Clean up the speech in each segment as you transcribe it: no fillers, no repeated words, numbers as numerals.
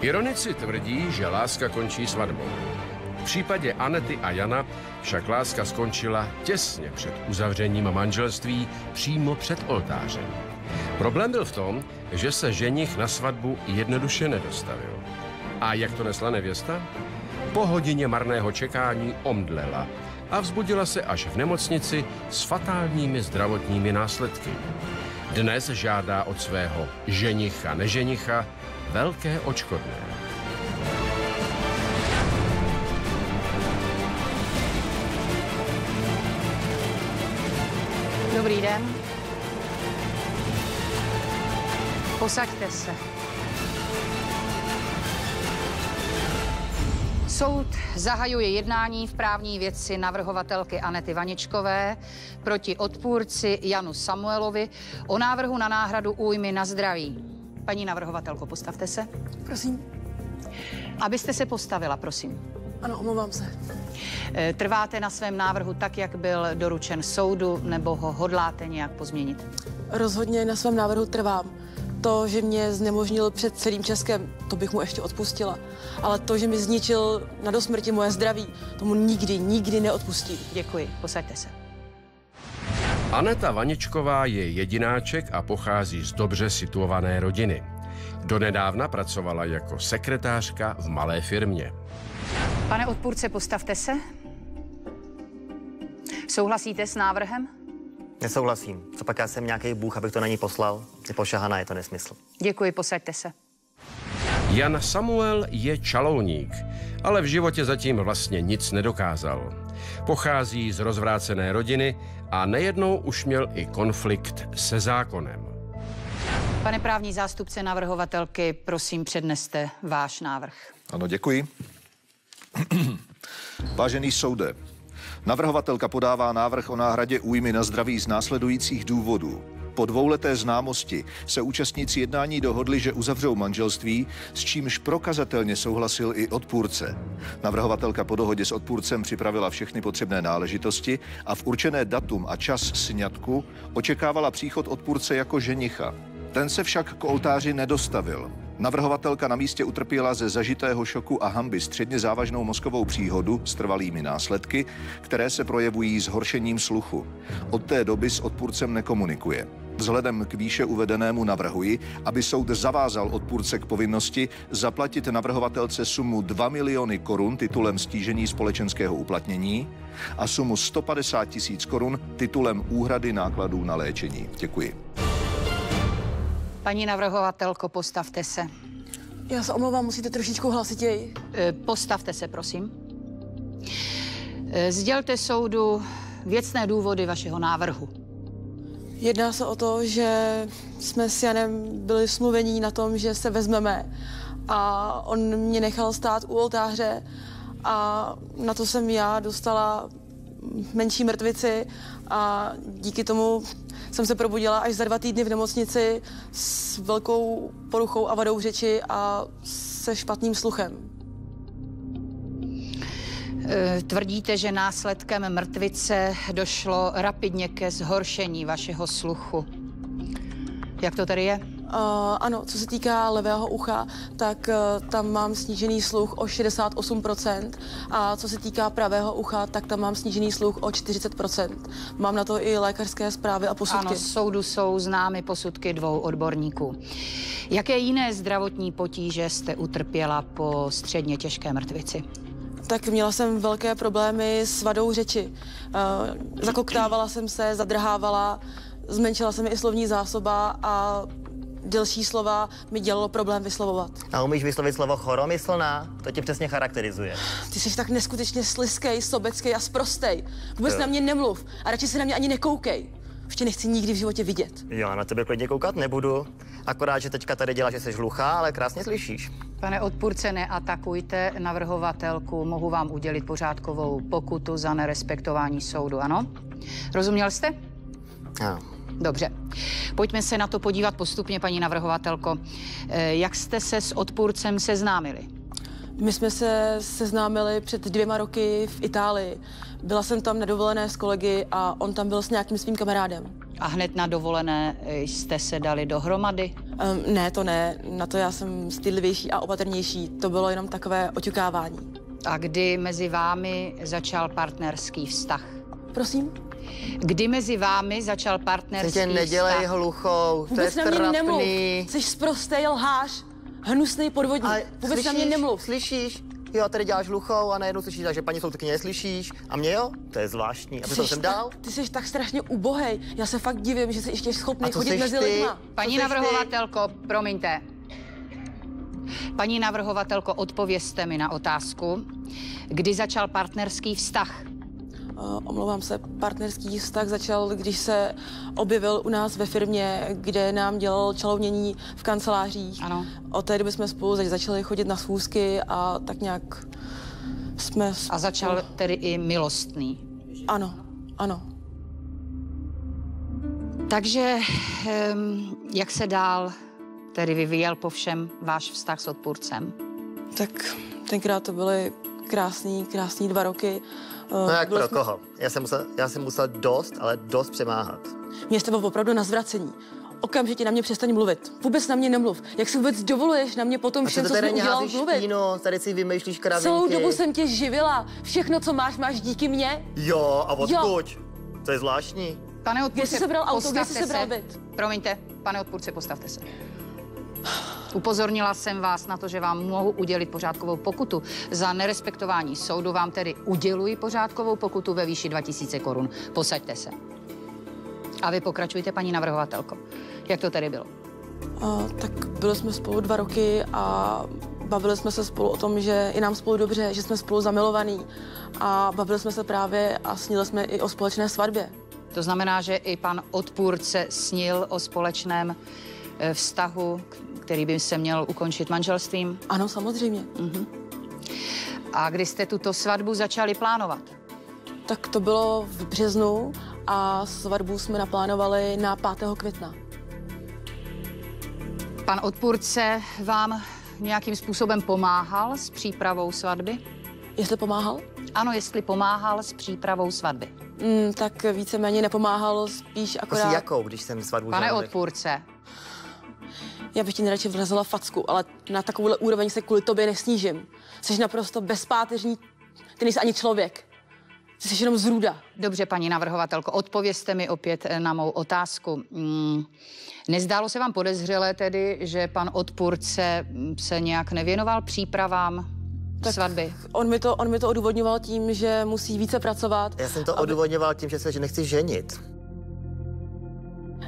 Ironici tvrdí, že láska končí svatbou. V případě Anety a Jana však láska skončila těsně před uzavřením manželství přímo před oltářem. Problém byl v tom, že se ženich na svatbu jednoduše nedostavil. A jak to nesla nevěsta? Po hodině marného čekání omdlela a vzbudila se až v nemocnici s fatálními zdravotními následky. Dnes žádá od svého ženicha neženicha velké odškodné. Dobrý den. Posaďte se. Soud zahajuje jednání v právní věci navrhovatelky Anety Vaničkové proti odpůrci Janu Samuelovi o návrhu na náhradu újmy na zdraví. Paní navrhovatelko, postavte se. Prosím. Abyste se postavila, prosím. Ano, omlouvám se. Trváte na svém návrhu tak, jak byl doručen soudu, nebo ho hodláte nějak pozměnit? Rozhodně na svém návrhu trvám. To, že mě znemožnil před celým Českem, to bych mu ještě odpustila. Ale to, že mi zničil na dosmrti moje zdraví, tomu nikdy neodpustím. Děkuji, posaďte se. Aneta Vaničková je jedináček a pochází z dobře situované rodiny. Donedávna pracovala jako sekretářka v malé firmě. Pane odpůrce, postavte se. Souhlasíte s návrhem? Nesouhlasím. Co pak já jsem nějaký bůh, abych to na ní poslal? Je pošahaná, je to nesmysl. Děkuji, posaďte se. Jan Samuel je čalouník, ale v životě zatím vlastně nic nedokázal. Pochází z rozvrácené rodiny a nejednou už měl i konflikt se zákonem. Pane právní zástupce navrhovatelky, prosím, předneste váš návrh. Ano, děkuji. Vážený soude, navrhovatelka podává návrh o náhradě újmy na zdraví z následujících důvodů. Po dvouleté známosti se účastníci jednání dohodli, že uzavřou manželství, s čímž prokazatelně souhlasil i odpůrce. Navrhovatelka po dohodě s odpůrcem připravila všechny potřebné náležitosti a v určené datum a čas sňatku očekávala příchod odpůrce jako ženicha. Ten se však k oltáři nedostavil. Navrhovatelka na místě utrpěla ze zažitého šoku a hanby středně závažnou mozkovou příhodu s trvalými následky, které se projevují zhoršením sluchu. Od té doby s odpůrcem nekomunikuje. Vzhledem k výše uvedenému navrhuji, aby soud zavázal odpůrce k povinnosti zaplatit navrhovatelce sumu 2 miliony korun titulem stížení společenského uplatnění a sumu 150 000 korun titulem úhrady nákladů na léčení. Děkuji. Paní navrhovatelko, postavte se. Já se omlouvám, musíte trošičku hlasitěji. Postavte se, prosím. Sdělte soudu věcné důvody vašeho návrhu. Jedná se o to, že jsme s Janem byli smluvení na tom, že se vezmeme a on mě nechal stát u oltáře a na to jsem já dostala menší mrtvici a díky tomu jsem se probudila až za 2 týdny v nemocnici s velkou poruchou a vadou řeči a se špatným sluchem. Tvrdíte, že následkem mrtvice došlo rapidně ke zhoršení vašeho sluchu. Jak to tedy je? Ano, co se týká levého ucha, tak tam mám snížený sluch o 68%. A co se týká pravého ucha, tak tam mám snížený sluch o 40%. Mám na to i lékařské zprávy a posudky. Ano, soudu jsou známy posudky 2 odborníků. Jaké jiné zdravotní potíže jste utrpěla po středně těžké mrtvici? Tak měla jsem velké problémy s vadou řeči. Zakoktávala jsem se, zadrhávala, zmenšila se mi i slovní zásoba a delší slova mi dělalo problém vyslovovat. A umíš vyslovit slovo choromyslná? To tě přesně charakterizuje. Ty jsi tak neskutečně sliskej, sobeckej a sprostej. Vůbec na mě nemluv a radši se na mě ani nekoukej. Už tě nechci nikdy v životě vidět. Já na tebe klidně koukat nebudu. Akorát, že teďka tady děláš, že jsi hluchá, ale krásně slyšíš. Pane odpůrce, neatakujte navrhovatelku. Mohu vám udělit pořádkovou pokutu za nerespektování soudu, ano? Rozuměl jste? Ano. Dobře. Pojďme se na to podívat postupně, paní navrhovatelko. Jak jste se s odpůrcem seznámili? My jsme se seznámili před 2 roky v Itálii. Byla jsem tam na dovolené s kolegy a on tam byl s nějakým svým kamarádem. A hned na dovolené jste se dali dohromady? Ne, to ne. Na to já jsem stydlivější a opatrnější. To bylo jenom takové oťukávání. A kdy mezi vámi začal partnerský vztah? Prosím? Kdy mezi vámi začal partnerský Tě nedělej vztah? hluchou, to je Vůbec na mě nemluv. trapný. Jsi sprostej lhář, hnusný podvodník. Ale Vůbec na mě nemluv. Slyšíš? Jo, tady děláš hluchou a najednou slyšíš, že paní soudkyně neslyšíš. A mě jo? To je zvláštní. A to jsem dál? Ty jsi tak strašně ubohej. Já se fakt divím, že jsi ještě schopný A to chodit seš mezi ty? lidma. Paní Co seš ty? navrhovatelko, promiňte. Paní navrhovatelko, odpovězte mi na otázku, kdy začal partnerský vztah? Omlouvám se, partnerský vztah začal, když se objevil u nás ve firmě, kde nám dělal čalounění v kancelářích. Ano. Od té doby jsme spolu začali chodit na schůzky a tak nějak jsme... A začal tedy i milostný. Ano, ano. Takže jak se dál tedy vyvíjel po všem váš vztah s odpůrcem? Tak tenkrát to byly krásný 2 roky. No jak Byli pro jsme- koho? Já jsem musel dost, ale dost přemáhat. Mě jste byl opravdu na zvracení. Okamžitě na mě přestaň mluvit. Vůbec na mě nemluv. Jak si vůbec dovoluješ na mě po tom A všem, co co to jsi tady mi udělal, házíš mluvit? špíno, tady si vymýšlíš kravinky. Celou dobu jsem tě živila. Všechno, co máš díky mně. Jo, a odkud? To je zvláštní. Pane odpůrce, Kde jsi sebral auto, kde jsi postavte sebral se. byt? Promiňte, pane odpůrce, postavte se. Upozornila jsem vás na to, že vám mohu udělit pořádkovou pokutu. Za nerespektování soudu vám tedy uděluji pořádkovou pokutu ve výši 2000 korun. Posaďte se. A vy pokračujte, paní navrhovatelko. Jak to tedy bylo? Tak byli jsme spolu 2 roky a bavili jsme se spolu o tom, že je nám spolu dobře, že jsme spolu zamilovaní. A bavili jsme se právě a snili jsme i o společné svatbě. To znamená, že i pan odpůrce snil o společném vztahu, který by se měl ukončit manželstvím. Ano, samozřejmě. A kdy jste tuto svatbu začali plánovat? Tak to bylo v březnu a svatbu jsme naplánovali na 5. května. Pan odpůrce vám nějakým způsobem pomáhal s přípravou svatby? Jestli pomáhal? Ano, jestli pomáhal s přípravou svatby. Tak víceméně nepomáhal, spíš Prostě akorát... jakou, když jsem svatbu Pane žádal? odpůrce, Já bych ti nejradši vrazila facku, ale na takovouhle úroveň se kvůli tobě nesnížím. Jsi naprosto bezpáteřní, ty nejsi ani člověk. Ty jsi jenom zrůda. dobře, paní navrhovatelko, odpovězte mi opět na mou otázku. Nezdálo se vám podezřelé tedy, že pan odpůrce se nějak nevěnoval přípravám svatby? On mi to odůvodňoval tím, že musí více pracovat. Já jsem to odůvodňoval tím, že nechci ženit.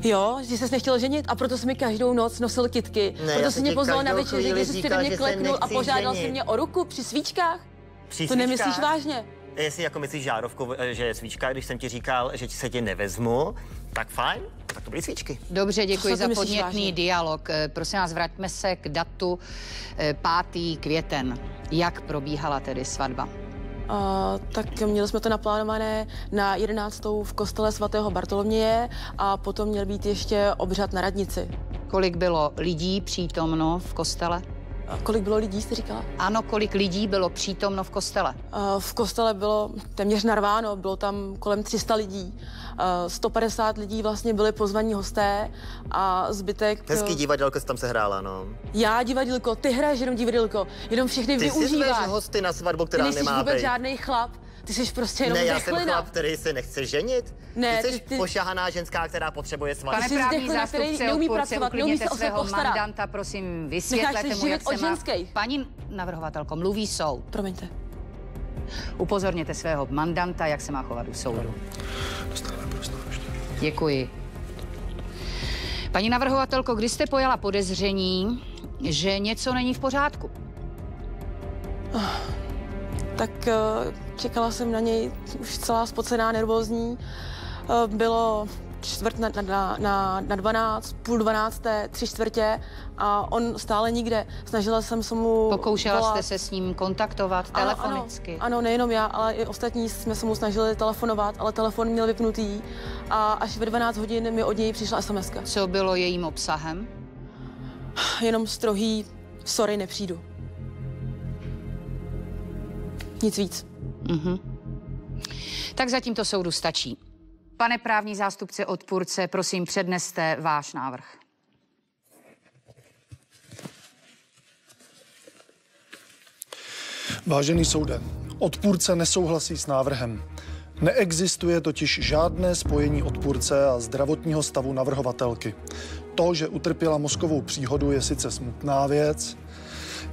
Jo, že ses nechtěl ženit a proto jsi mi každou noc nosil kytky. Ne, já Proto jsem jsi mě ti pozval na každou večeři, chvíli kde jsi říkal, přede mě že se kleknul a nechci požádal si ženit. mě o ruku při svíčkách? Při To nemyslíš svíčkách? vážně? Jestli jako myslíš žárovku, že je svíčka, když jsem ti říkal, že se tě nevezmu, tak fajn, tak to byly svíčky. Dobře, děkuji To za myslíš podnětný vážně? dialog. Prosím vás, vraťme se k datu 5. květen. Jak probíhala tedy svatba? Tak měli jsme to naplánované na 11. v kostele svatého Bartoloměje a potom měl být ještě obřad na radnici. Kolik bylo lidí přítomno v kostele? A kolik bylo lidí, jste říkala? Ano, kolik lidí bylo přítomno v kostele? V kostele bylo téměř narváno, bylo tam kolem 300 lidí. 150 lidí vlastně byli pozvaní hosté a zbytek... Hezký divadelko jsi tam se hrála, no. Já divadýlko, ty hraješ jenom divadýlko, jenom všechny Ty si využíváš. zveš hosty na svatbu, Ty která nejsi nemá vůbec být. žádný chlap, ty jsi prostě jenom Ne, já jsem dechlina. chlap, který se nechce ženit. Ne, ty jsi ty- pošahaná ženská, která potřebuje svatbu. Pane jsi právní zdechlina, který zástupce neumí odpůrce, pracovat, neumí uklidněte se o sebe svého postarat. mandanta, prosím, Necháš vysvětlete se mu, jak živit se od má... ženskej. Paní navrhovatelko, mluví soud. Promiňte. Upozorněte svého mandanta, jak se má chovat u soudu. Děkuji. Paní navrhovatelko, kdy jste pojala podezření, že něco není v pořádku? Tak čekala jsem na něj už celá spocená, nervózní. Bylo 11:45, půl 12, 3/4 a on stále nikde. Snažila jsem se mu Pokoušela volat. jste se s ním kontaktovat Ano, telefonicky? Ano, nejenom já, ale i ostatní jsme se mu snažili telefonovat, ale telefon měl vypnutý a až ve 12 hodin mi od něj přišla SMS-ka. Co bylo jejím obsahem? Jenom strohý, sorry, nepřijdu. Nic víc. Tak zatím to soudu stačí. Pane právní zástupce odpůrce, prosím, předneste váš návrh. Vážený soude, odpůrce nesouhlasí s návrhem. Neexistuje totiž žádné spojení odpůrce a zdravotního stavu navrhovatelky. To, že utrpěla mozkovou příhodu, je sice smutná věc,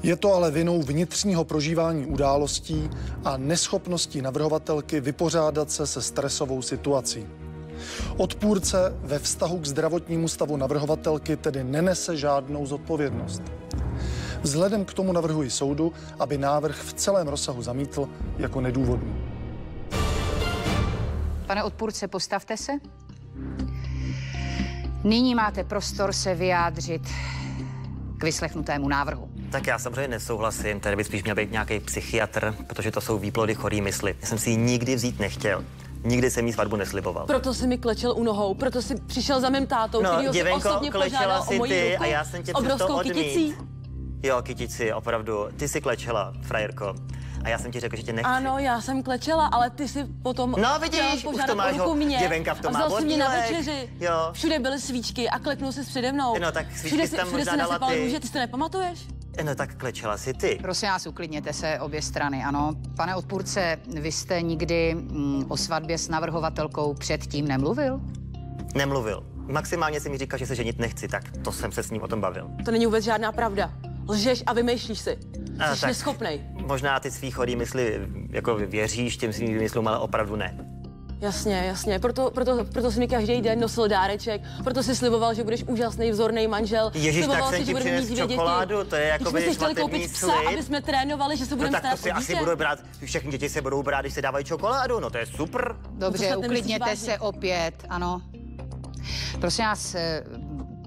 je to ale vinou vnitřního prožívání událostí a neschopnosti navrhovatelky vypořádat se se stresovou situací. Odpůrce ve vztahu k zdravotnímu stavu navrhovatelky tedy nenese žádnou zodpovědnost. Vzhledem k tomu navrhuji soudu, aby návrh v celém rozsahu zamítl jako nedůvodný. Pane odpůrce, postavte se. Nyní máte prostor se vyjádřit k vyslechnutému návrhu. Tak já samozřejmě nesouhlasím, tady by spíš měl být nějaký psychiatr, protože to jsou výplody chorý mysli. Já jsem si ji nikdy vzít nechtěl. Nikdy jsem jí svatbu nesliboval. Proto si mi klečel u nohou, proto si přišel za mým tátou, kterýho si osobně požádal o moji ruku a já jsem tě obrovskou kyticí. Jo, kytici, opravdu. Ty jsi klečela, frajerko. A já jsem ti řekl, že tě nechci. Ano, já jsem klečela, ale ty si potom no, vidíš, už to máš ho, děvenka v tom má vzal si mě na večeři. Jo. Všude byly svíčky a klepnul si přede mnou. No, tak svíčky tam možná dala ty. Růže, ty si to nepamatuješ? No, tak klečela si ty. Prosím vás, uklidněte se obě strany, ano. Pane odpůrce, vy jste nikdy o svatbě s navrhovatelkou předtím nemluvil? Nemluvil. Maximálně si mi říkal, že se ženit nechci, tak to jsem se s ním o tom bavil. To není vůbec žádná pravda. Lžeš a vymýšlíš si. Jsi neschopnej. Možná ty svý chorý mysli jako věříš těm svým výmyslům, ale opravdu ne. Jasně. Proto si mi každý den nosil dáreček, proto si sliboval, že budeš úžasný, vzorný manžel. Ježíš, sliboval tak jsem ti přinesl čokoládu, to je jako by chtěli koupit psa, aby jsme trénovali, že se budeme starat o dítě. Tak to si asi budou brát, všechny děti se budou brát, když se dávají čokoládu, no to je super. Dobře, uklidněte se opět, ano. Prosím vás,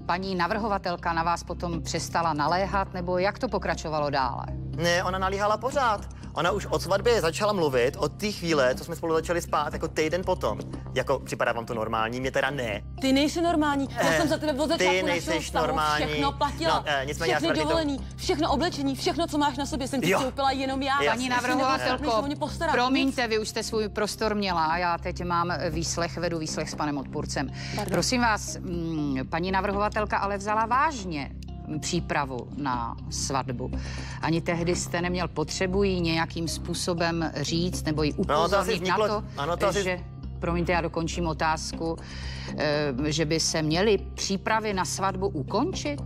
paní navrhovatelka na vás potom přestala naléhat, nebo jak to pokračovalo dále? Ne, ona nalíhala pořád. Ona už od svatby začala mluvit od té chvíle, co jsme spolu začali spát, jako týden potom. Jako, připadá vám to normální? Mě teda ne. Ty nejsi normální. Já jsem za tebe od začátku našeho vztahu normální. Všechno platila. No, všechny dovolený, všechno oblečení, všechno, co máš na sobě, jsem ti koupila jenom já. Paní navrhovatelko, promiňte, vy už jste svůj prostor měla. Já teď mám vedu výslech s panem odpůrcem. Pardon. Prosím vás, paní navrhovatelka ale vzala vážně přípravu na svatbu. Ani tehdy jste neměl potřebu jí nějakým způsobem říct nebo jí upozornit na to, že... Promiňte, já dokončím otázku, že by se měly přípravy na svatbu ukončit?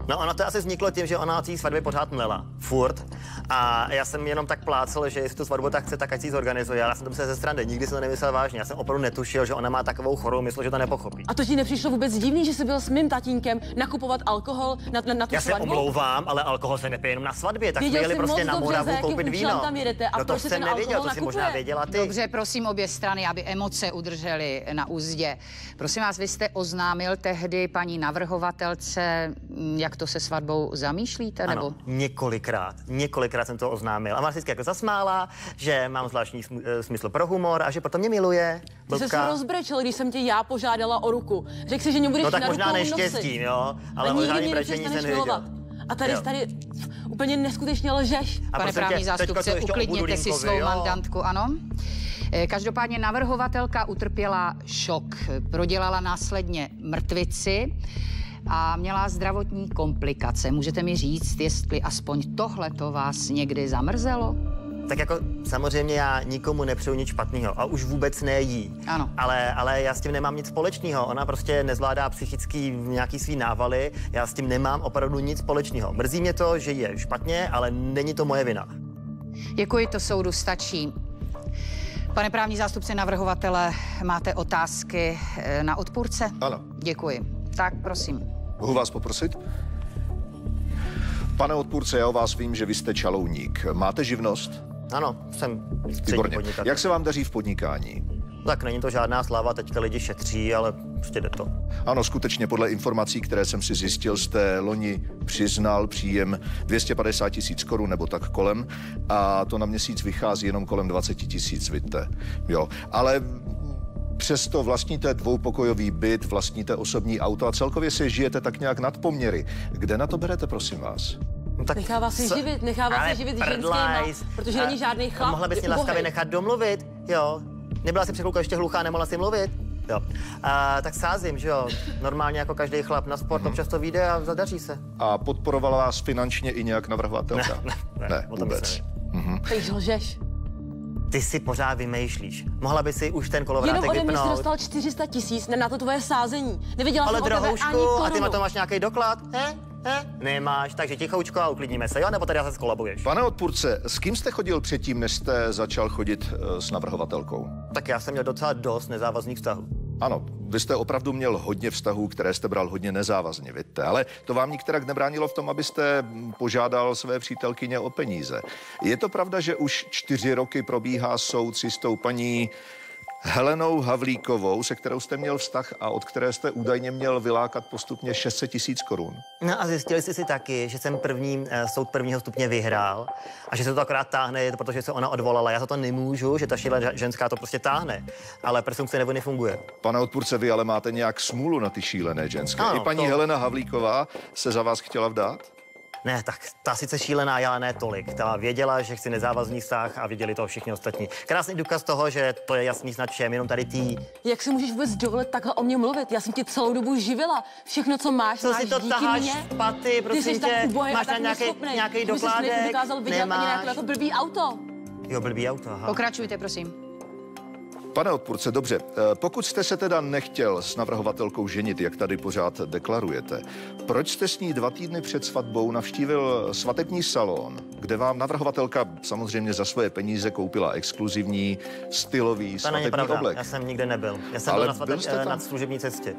No ono to asi vzniklo tím, že ona té svatby pořád mlela. Furt. A já jsem jenom tak plácel, že jestli tu svatbu tak chce, tak ať si ji zorganizuje. Já jsem to myslel ze srandy, nikdy jsem to nemyslel vážně. Já jsem opravdu netušil, že ona má takovou chorou mysl, že to nepochopí. A to ti nepřišlo vůbec divný, že jsi byl s mým tatínkem nakupovat alkohol na tu svatbu? Já se omlouvám, ale alkohol se nepije jenom na svatbě, tak jsme jeli prostě na Moravu koupit víno. Tam jedete a no to jsem nevěděl, to si možná věděla ty. Dobře, prosím obě strany, aby emoce udržely na uzdě. Prosím vás, vy jste oznámil tehdy paní navrhovatelce, jak to se svatbou zamýšlíte, ano, nebo? Několikrát jsem to oznámil. A ona vždycky jako zasmála, že mám zvláštní smysl pro humor a že proto mě miluje. Ty jsi se rozbrečel, když jsem tě já požádala o ruku. Řekl si, že mě budeš no tak na možná rukou neštěstím, jo, ale možná brečení jsem nevěděl. A tady úplně neskutečně lžeš. Pane právní zástupce, uklidněte si svou mandantku, ano? Každopádně navrhovatelka utrpěla šok. Prodělala následně mrtvici a měla zdravotní komplikace. Můžete mi říct, jestli aspoň tohle to vás někdy zamrzelo? Tak jako samozřejmě já nikomu nepřeju nic špatného a už vůbec ne jí. Ano. Ale já s tím nemám nic společného. Ona prostě nezvládá psychický nějaký svý návaly. Já s tím nemám opravdu nic společného. Mrzí mě to, že je špatně, ale není to moje vina. Děkuji, to soudu stačí. Pane právní zástupce navrhovatele, máte otázky na odpůrce? Ano. Děkuji. Tak, prosím. Mohu vás poprosit? Pane odpůrce, já o vás vím, že vy jste čalouník. Máte živnost? Ano, jsem střední podnikatel. Jak se vám daří v podnikání? Tak není to žádná sláva, teďka lidi šetří, ale prostě jde to. Ano, skutečně podle informací, které jsem si zjistil, jste loni přiznal příjem 250 000 korun nebo tak kolem a to na měsíc vychází jenom kolem 20 000, vidíte. Jo, ale přesto vlastníte dvoupokojový byt, vlastníte osobní auto a celkově si žijete tak nějak nad poměry. Kde na to berete, prosím vás? No tak nechává se živit ženskýma, protože není žádný chlap. Mohla bys mě laskavě nechat domluvit, jo? Nebyla jsi před chvilkou ještě hluchá, nemohla si mluvit? Jo. Tak sázím, že jo, normálně jako každý chlap na sport, občas to vyjde a zadaří se. A podporovala vás finančně i nějak navrhovatelka? Ne, o tom vůbec. Teď lžeš. Ty si pořád vymýšlíš. Mohla by si už ten kolovrátek Jenom ode mě jsi vypnout. dostal 400 000 na to tvoje sázení. Neviděla Ale jsem o tebe ani drahoušku, a ty korunu. na to máš nějaký doklad? Nemáš, takže tichoučko a uklidníme se, jo? Nebo tady se skolabuješ? Pane odpůrce, s kým jste chodil předtím, než jste začal chodit s navrhovatelkou? Tak já jsem měl docela dost nezávazných vztahů. Ano, vy jste opravdu měl hodně vztahů, které jste bral hodně nezávazně, víte, ale to vám nikterak nebránilo v tom, abyste požádal své přítelkyně o peníze. Je to pravda, že už 4 roky probíhá soud s jistou paní Helenou Havlíkovou, se kterou jste měl vztah a od které jste údajně měl vylákat postupně 600 000 korun? No a zjistili jste si taky, že jsem soud prvního stupně vyhrál a že se to akorát táhne, protože se ona odvolala. Já za to nemůžu, že ta šílená ženská to prostě táhne, ale presumpce neviny funguje. Pane odpůrce, vy ale máte nějak smůlu na ty šílené ženské. Ano, I paní Helena Havlíková se za vás chtěla vdát? Ne, tak ta sice šílená, ale ne tolik. Ta věděla, že chci nezávazný vztah a viděli to všichni ostatní. Krásný důkaz toho, že to je jasný snad všem, jenom tady ty. Jak si můžeš vůbec dovolit takhle o mě mluvit? Já jsem tě celou dobu živila. Všechno, co máš, Co máš si to díky taháš mně. v paty, Ty prosím jsi tak tě? uboj a Máš tak tam neschopnej. nějaký Že bys si dokládek? nedokázal vydělat ani Nemáš. nějaké jako blbý auto. Jo, blbý auto, aha. Pokračujte, prosím. Pane odpůrce, dobře. Pokud jste se teda nechtěl s navrhovatelkou ženit, jak tady pořád deklarujete, proč jste s ní 2 týdny před svatbou navštívil svatební salon, kde vám navrhovatelka samozřejmě za svoje peníze koupila exkluzivní stylový To není svatební pravda, oblek? já jsem nikde nebyl. Já jsem Ale byl byl jste tam? na služební cestě.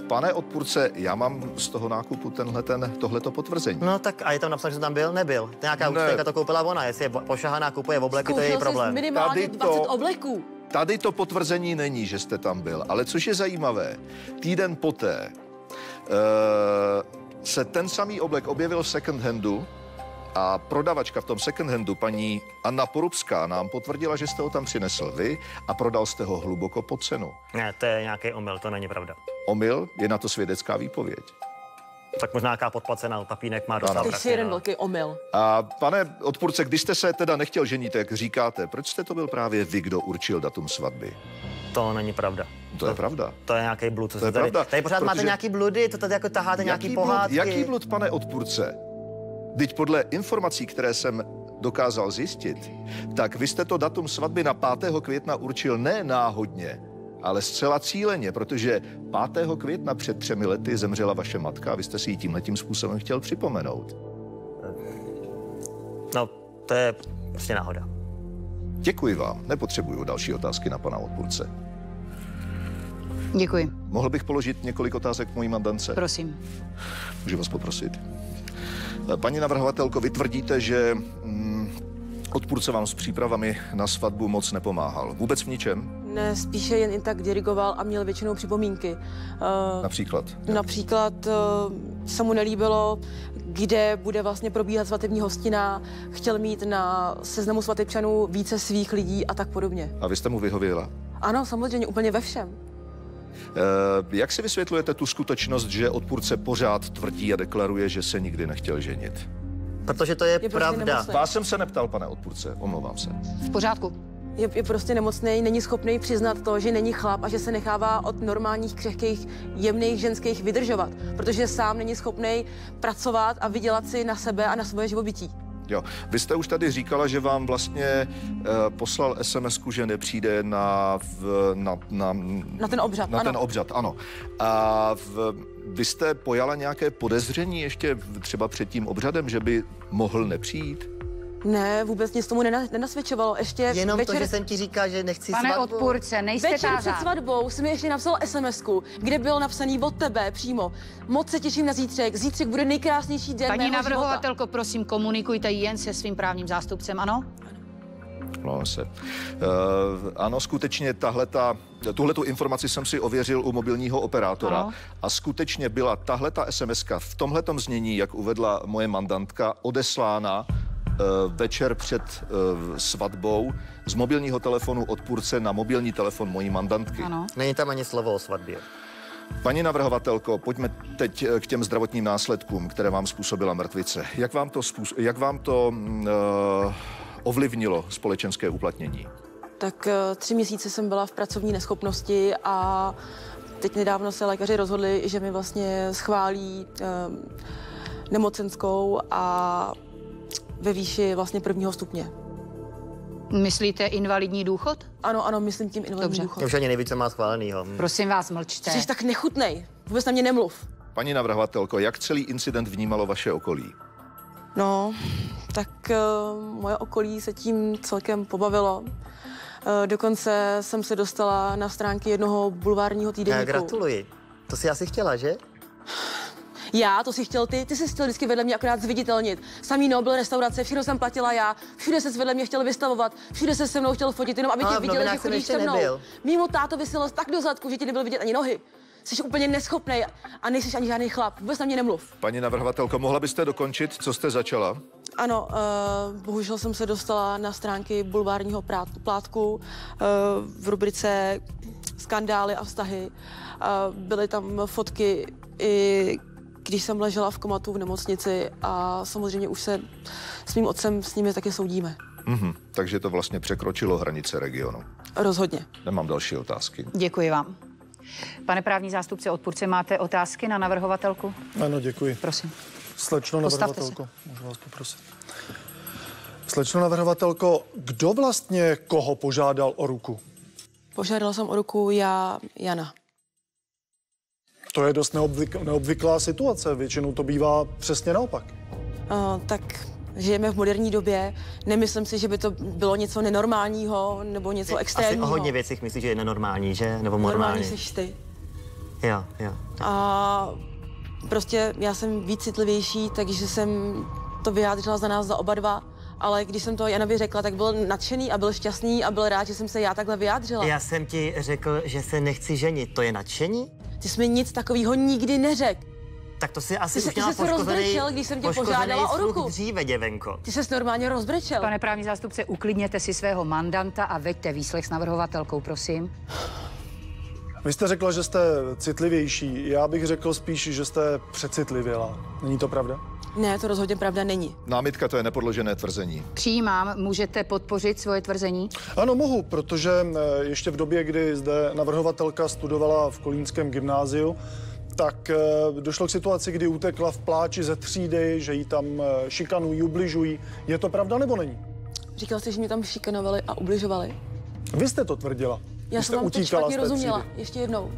Pane odpůrce, já mám z toho nákupu tohleto potvrzení. No tak a je tam napsáno, že tam byl? Nebyl. To nějaká Ne. účtenka to koupila ona, jestli je pošahaná, kupuje v obleky, to je její Zkoušel jsi problém. minimálně Tady 20 to- obleků. Tady to potvrzení není, že jste tam byl, ale což je zajímavé, týden poté se ten samý oblek objevil v second handu a prodavačka v tom second handu, paní Anna Porubská, nám potvrdila, že jste ho tam přinesl vy a prodal jste ho hluboko pod cenu. Ne, to je nějaký omyl, to není pravda. Omyl, je na to svědecká výpověď. Tak možná nějaká podplacená, papínek má dostat. Ty jsi jeden velký omyl. A pane odpůrce, když jste se teda nechtěl ženit, jak říkáte, proč jste to byl právě vy, kdo určil datum svatby? To není pravda. To je pravda. To je nějaký blud, co To je se tady... pravda, Tady pořád máte protože- nějaký bludy, to tady jako taháte nějaký pohádky. Jaký blud, pane odpůrce? Vždyť podle informací, které jsem dokázal zjistit, tak vy jste to datum svatby na 5. května určil ne náhodně, ale zcela cíleně, protože 5. května před 3 lety zemřela vaše matka a vy jste si ji tímhletím způsobem chtěl připomenout. No, to je prostě náhoda. Děkuji vám. Nepotřebuju další otázky na pana odpůrce. Děkuji. Mohl bych položit několik otázek mojí mandance? Prosím. Můžu vás poprosit? Paní navrhovatelko, vy tvrdíte, že odpůrce vám s přípravami na svatbu moc nepomáhal. Vůbec v ničem? Ne, spíše jen tak dirigoval a měl většinou připomínky. Například? Například se mu nelíbilo, kde bude vlastně probíhat svatební hostina, chtěl mít na seznamu svatebčanů více svých lidí a tak podobně. A vy jste mu vyhověla? Ano, samozřejmě, úplně ve všem. Jak si vysvětlujete tu skutečnost, že odpůrce pořád tvrdí a deklaruje, že se nikdy nechtěl ženit? Protože to je prostě pravda. nemocný. Vás jsem se neptal, pane odpůrce, omlouvám se. V pořádku. Je prostě nemocný, není schopný přiznat to, že není chlap a že se nechává od normálních, křehkých, jemných ženských vydržovat, protože sám není schopný pracovat a vydělat si na sebe a na svoje živobytí. Jo, vy jste už tady říkala, že vám vlastně poslal SMS-ku, že nepřijde na ten obřad, na ano. ten obřad, ano. A vy jste pojala nějaké podezření ještě třeba před tím obřadem, že by mohl nepřijít? Ne, vůbec nic tomu nenasvědčovalo. Ještě Jenom večer, to, že jsem ti říkal, že nechci Pane svatbu. odpůrce, nejste večer před tázán. svatbou si mi ještě napsal SMS-ku, kde bylo napsaný od tebe přímo. Moc se těším na zítřek. Zítřek bude nejkrásnější den Paní mého života. navrhovatelko, prosím, komunikujte jen se svým právním zástupcem, ano? No se. Ano, skutečně tuhletu informaci jsem si ověřil u mobilního operátora Ano. a skutečně byla tahleta SMS-ka v tomhletom znění, jak uvedla moje mandantka, odeslána večer před svatbou z mobilního telefonu odpůrce na mobilní telefon mojí mandantky. Ano. Není tam ani slovo o svatbě. Paní navrhovatelko, pojďme teď k těm zdravotním následkům, které vám způsobila mrtvice. Jak vám to ovlivnilo společenské uplatnění? Tak 3 měsíce jsem byla v pracovní neschopnosti a teď nedávno se lékaři rozhodli, že mi vlastně schválí nemocenskou a ve výši vlastně 1. stupně. Myslíte invalidní důchod? Ano, myslím tím invalidní Dobře. důchod. Už ani neví, co má schválenýho. Prosím vás, mlčte. Jsi tak nechutnej, vůbec na mě nemluv. Paní navrhovatelko, jak celý incident vnímalo vaše okolí? No, tak moje okolí se tím celkem pobavilo. Dokonce jsem se dostala na stránky jednoho bulvárního týdeníku. Gratuluji. To si asi chtěla, že? Já, to si chtěl ty jsi chtěl vždycky vedle mě akorát zviditelnit. Samý Nobel restaurace, všechno jsem platila já, všude se vedle mě chtěl vystavovat, všude se se mnou chtěl fotit, jenom aby tě viděli, že chodíš se mnou. Mýmu tátovi si les tak do zadku, že ti nebyl vidět ani nohy. Jsi úplně neschopnej a nejsi ani žádný chlap, vůbec na mě nemluv. Paní navrhovatelko, mohla byste dokončit, co jste začala? Ano, bohužel jsem se dostala na stránky bulvárního plátku v rubrice Skandály a vztahy. Byly tam fotky i když jsem ležela v komatu v nemocnici a samozřejmě už se s mým otcem s nimi taky soudíme. Takže to vlastně překročilo hranice regionu. Rozhodně. Nemám další otázky. Děkuji vám. Pane právní zástupce odpůrce, máte otázky na navrhovatelku? Ano, děkuji. Prosím. Slečno Postavte navrhovatelko, můžu vás poprosit. Slečno navrhovatelko, kdo vlastně koho požádal o ruku? Požádala jsem o ruku Jana. To je dost neobvyklá situace, většinou to bývá přesně naopak. Tak žijeme v moderní době, nemyslím si, že by to bylo něco nenormálního nebo něco extrémního. Asi o hodně věcích myslíš, že je nenormální, že? Nebo normální? Normální seš ty. Jo. A prostě já jsem víc citlivější, takže jsem to vyjádřila za nás, za oba dva. Ale když jsem to Janovi řekla, tak byl nadšený a byl šťastný a byl rád, že jsem se já takhle vyjádřila. Já jsem ti řekl, že se nechci ženit. To je nadšení? Ty jsi mi nic takového nikdy neřekl. Tak to si asi Ty už měla jsi se rozbrečel, když jsem tě požádala o ruku. Dříve, děvenko. Ty jsi normálně rozbrečel. Pane právní zástupce, uklidněte si svého mandanta a veďte výslech s navrhovatelkou, prosím. Vy jste řekla, že jste citlivější. Já bych řekl spíš, že jste přecitlivěla. Není to pravda? Ne, to rozhodně pravda není. Námitka, to je nepodložené tvrzení. Přijímám, můžete podpořit svoje tvrzení? Ano, mohu, protože ještě v době, kdy zde navrhovatelka studovala v kolínském gymnáziu, tak došlo k situaci, kdy utekla v pláči ze třídy, že jí tam šikanují, ubližují. Je to pravda nebo není? Říkal jsi, že mě tam šikanovali a ubližovali? Vy jste to tvrdila. Já jsem vám to špatně rozuměla. Ještě jednou.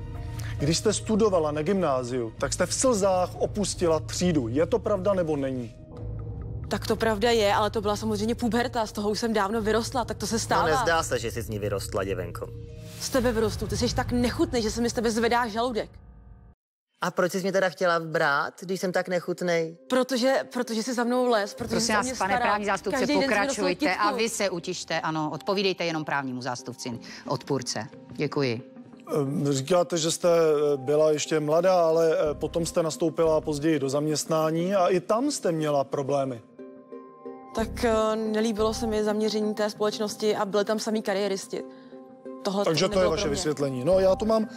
Když jste studovala na gymnáziu, tak jste v slzách opustila třídu. Je to pravda nebo není? Tak to pravda je, ale to byla samozřejmě puberta, z toho už jsem dávno vyrostla, tak to se stává. No nezdá se, že jsi z ní vyrostla, děvenko. Z tebe vyrostu, ty jsi tak nechutnej, že se mi z tebe zvedá žaludek. A proč jsi mě teda chtěla brát, když jsem tak nechutnej? Protože jsi za mnou les, protože Prosím vás, pane právní zástupce, pokračujte a vy se utište, ano, odpovídejte jenom právnímu zástupci odpůrce. Děkuji. Říkáte, že jste byla ještě mladá, ale potom jste nastoupila později do zaměstnání a i tam jste měla problémy. Tak nelíbilo se mi zaměření té společnosti a byli tam samí kariéristi. Takže to je vaše vysvětlení. No, já tu mám,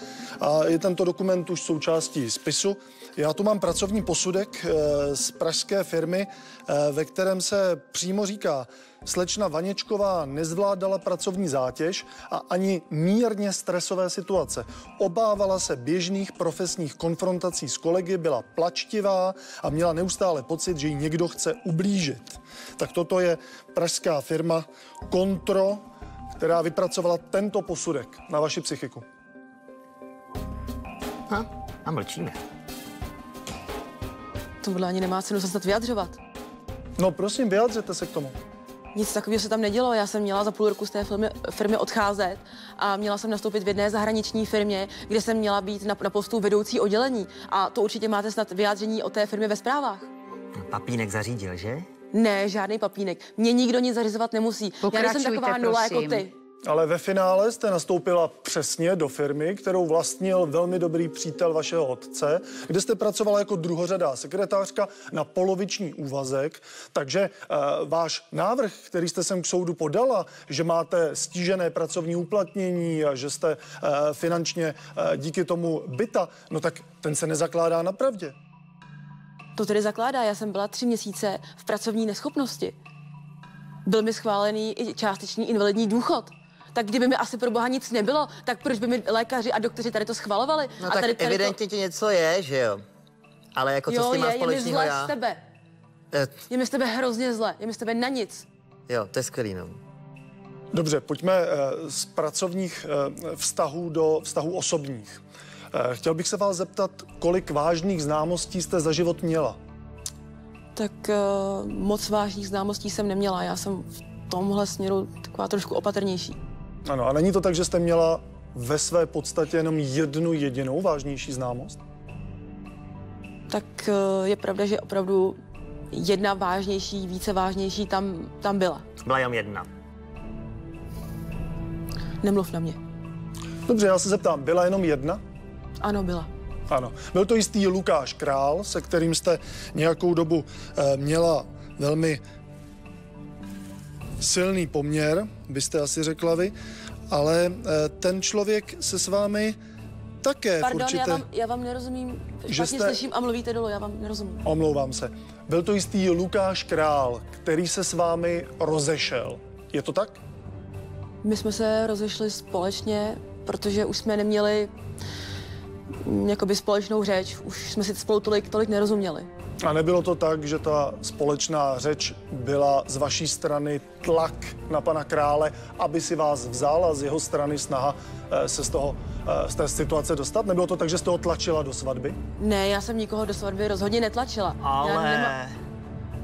a je tento dokument už součástí spisu, já tu mám pracovní posudek z pražské firmy, ve kterém se přímo říká, slečna Vaněčková nezvládala pracovní zátěž a ani mírně stresové situace. Obávala se běžných profesních konfrontací s kolegy, byla plačtivá a měla neustále pocit, že jí někdo chce ublížit. Tak toto je pražská firma Kontro, která vypracovala tento posudek na vaši psychiku. A mlčíme. Tohle ani nemá cenu se snad vyjadřovat. No prosím, vyjádřete se k tomu. Nic takového se tam nedělo. Já jsem měla za půl roku z té firmy odcházet a měla jsem nastoupit v jedné zahraniční firmě, kde jsem měla být na postu vedoucí oddělení. A to určitě máte snad vyjádření o té firmě ve zprávách. Papínek zařídil, že? Ne, žádný papínek. Mě nikdo nic zařizovat nemusí. Já nejsem taková nula jako ty. Ale ve finále jste nastoupila přesně do firmy, kterou vlastnil velmi dobrý přítel vašeho otce, kde jste pracovala jako druhořadá sekretářka na poloviční úvazek. Takže váš návrh, který jste sem k soudu podala, že máte stížené pracovní uplatnění a že jste finančně díky tomu bita, no tak ten se nezakládá na pravdě. To tedy zakládá. Já jsem byla 3 měsíce v pracovní neschopnosti. Byl mi schválený i částečný invalidní důchod. Tak kdyby mi asi pro boha nic nebylo, tak proč by mi lékaři a doktoři tady to schvalovali? No a tak tady evidentně ti něco je, že jo? Ale jako co s tím má je mi společného zle já? z tebe. Eh, Je mi z tebe hrozně zle, je mi z tebe na nic. Jo, to je skvělý, no. Dobře, pojďme z pracovních vztahů do vztahů osobních. Chtěl bych se vás zeptat, kolik vážných známostí jste za život měla? Tak moc vážných známostí jsem neměla, já jsem v tomhle směru taková trošku opatrnější. Ano, a není to tak, že jste měla ve své podstatě jenom jednu jedinou vážnější známost? Tak je pravda, že opravdu jedna vážnější, více vážnější tam byla. Byla jenom jedna. Nemluv na mě. Dobře, já se zeptám, byla jenom jedna? Ano, byla. Ano. Byl to jistý Lukáš Král, se kterým jste nějakou dobu měla velmi silný poměr, byste asi řekla vy, ale ten člověk se s vámi také Pardon, v určité... já vám nerozumím. Že Špatně jste- slyším a mluvíte dolů, já vám nerozumím. Omlouvám se. Byl to jistý Lukáš Král, který se s vámi rozešel. Je to tak? My jsme se rozešli společně, protože už jsme neměli jakoby společnou řeč. Už jsme si spolu tolik nerozuměli. A nebylo to tak, že ta společná řeč byla z vaší strany tlak na pana Krále, aby si vás vzal, a z jeho strany snaha se z té situace dostat? Nebylo to tak, že jste ho tlačila do svatby? Ne, já jsem nikoho do svatby rozhodně netlačila. Ale...